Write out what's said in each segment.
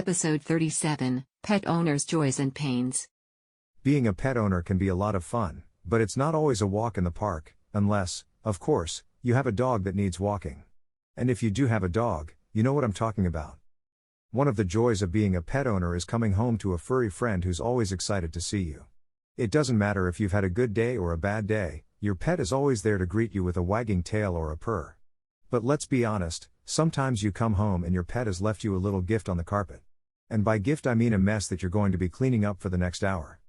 Episode 37, Pet Owners' Joys and Pains. Being a pet owner can be a lot of fun, but it's not always a walk in the park, unless, of course, you have a dog that needs walking. And if you do have a dog, you know what I'm talking about. One of the joys of being a pet owner is coming home to a furry friend who's always excited to see you. It doesn't matter if you've had a good day or a bad day, your pet is always there to greet you with a wagging tail or a purr. But let's be honest, sometimes you come home and your pet has left you a little gift on the carpet. And by gift I mean a mess that you're going to be cleaning up for the next hour.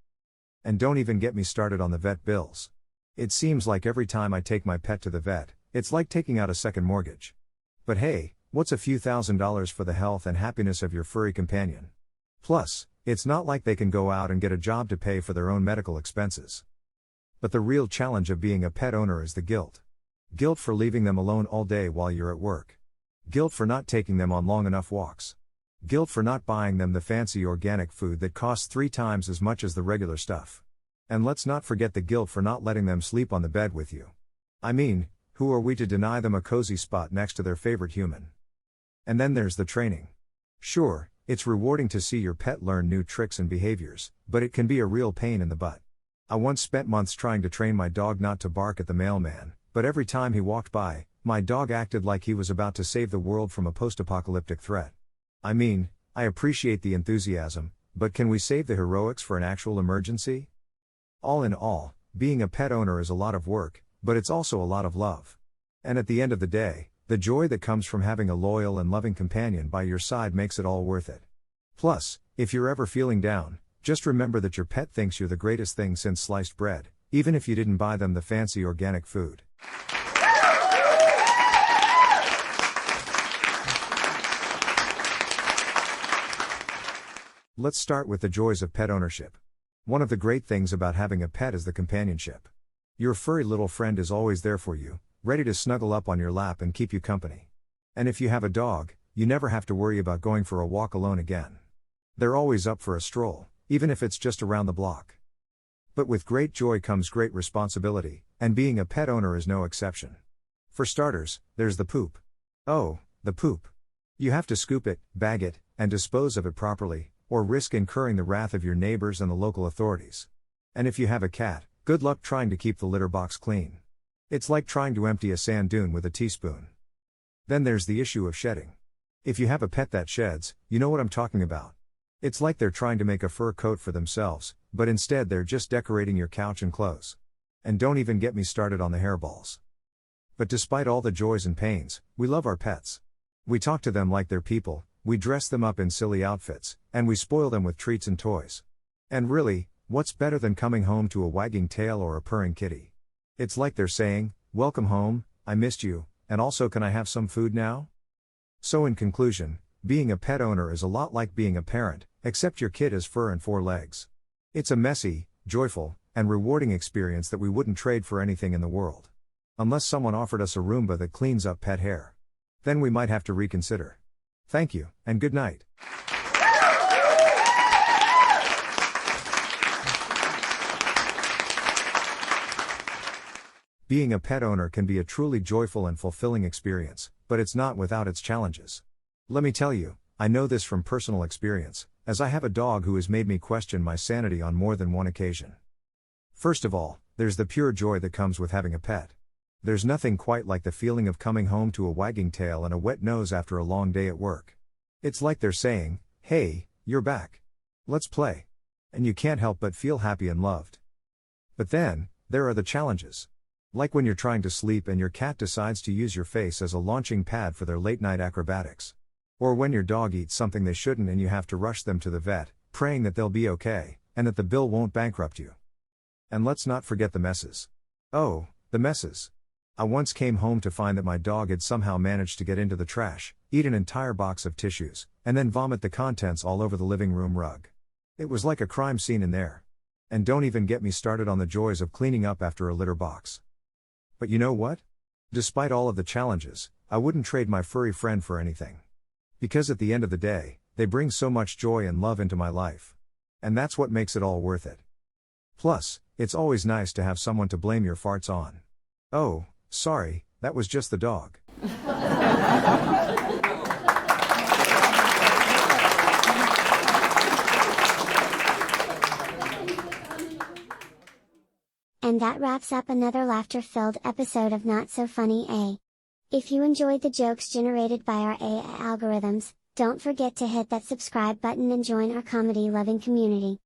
And don't even get me started on the vet bills. It seems like every time I take my pet to the vet, it's like taking out a second mortgage. But hey, what's a few $1,000s for the health and happiness of your furry companion? Plus, it's not like they can go out and get a job to pay for their own medical expenses. But the real challenge of being a pet owner is the guilt. Guilt for leaving them alone all day while you're at work. Guilt for not taking them on long enough walks. Guilt for not buying them the fancy organic food that costs 3 times as much as the regular stuff. And let's not forget the guilt for not letting them sleep on the bed with you. I mean, who are we to deny them a cozy spot next to their favorite human? And then there's the training. Sure, it's rewarding to see your pet learn new tricks and behaviors, but it can be a real pain in the butt. I once spent months trying to train my dog not to bark at the mailman, but every time he walked by, my dog acted like he was about to save the world from a post-apocalyptic threat. I mean, I appreciate the enthusiasm, but can we save the heroics for an actual emergency? All in all, being a pet owner is a lot of work, but it's also a lot of love. And at the end of the day, the joy that comes from having a loyal and loving companion by your side makes it all worth it. Plus, if you're ever feeling down, just remember that your pet thinks you're the greatest thing since sliced bread, even if you didn't buy them the fancy organic food. Let's start with the joys of pet ownership. One of the great things about having a pet is the companionship. Your furry little friend is always there for you, ready to snuggle up on your lap and keep you company. And if you have a dog, you never have to worry about going for a walk alone again. They're always up for a stroll, even if it's just around the block. But with great joy comes great responsibility, and being a pet owner is no exception. For starters, there's the poop. Oh, the poop. You have to scoop it, bag it, and dispose of it properly, or risk incurring the wrath of your neighbors and the local authorities. And if you have a cat, good luck trying to keep the litter box clean. It's like trying to empty a sand dune with a teaspoon. Then there's the issue of shedding. If you have a pet that sheds, you know what I'm talking about. It's like they're trying to make a fur coat for themselves, but instead they're just decorating your couch and clothes. And don't even get me started on the hairballs. But despite all the joys and pains, we love our pets. We talk to them like they're people, we dress them up in silly outfits, and we spoil them with treats and toys. And really, what's better than coming home to a wagging tail or a purring kitty? It's like they're saying, "Welcome home, I missed you, and also can I have some food now?" So in conclusion, being a pet owner is a lot like being a parent, except your kid has fur and 4 legs. It's a messy, joyful, and rewarding experience that we wouldn't trade for anything in the world. Unless someone offered us a Roomba that cleans up pet hair. Then we might have to reconsider. Thank you, and good night. Being a pet owner can be a truly joyful and fulfilling experience, but it's not without its challenges. Let me tell you, I know this from personal experience, as I have a dog who has made me question my sanity on more than one occasion. First of all, there's the pure joy that comes with having a pet. There's nothing quite like the feeling of coming home to a wagging tail and a wet nose after a long day at work. It's like they're saying, "Hey, you're back. Let's play." And you can't help but feel happy and loved. But then, there are the challenges. Like when you're trying to sleep and your cat decides to use your face as a launching pad for their late-night acrobatics. Or when your dog eats something they shouldn't and you have to rush them to the vet, praying that they'll be okay, and that the bill won't bankrupt you. And let's not forget the messes. Oh, the messes. I once came home to find that my dog had somehow managed to get into the trash, eat an entire box of tissues, and then vomit the contents all over the living room rug. It was like a crime scene in there. And don't even get me started on the joys of cleaning up after a litter box. But you know what? Despite all of the challenges, I wouldn't trade my furry friend for anything. Because at the end of the day, they bring so much joy and love into my life. And that's what makes it all worth it. Plus, it's always nice to have someone to blame your farts on. Oh, sorry, that was just the dog. And that wraps up another laughter-filled episode of Not So Funny A. If you enjoyed the jokes generated by our AI algorithms, don't forget to hit that subscribe button and join our comedy-loving community.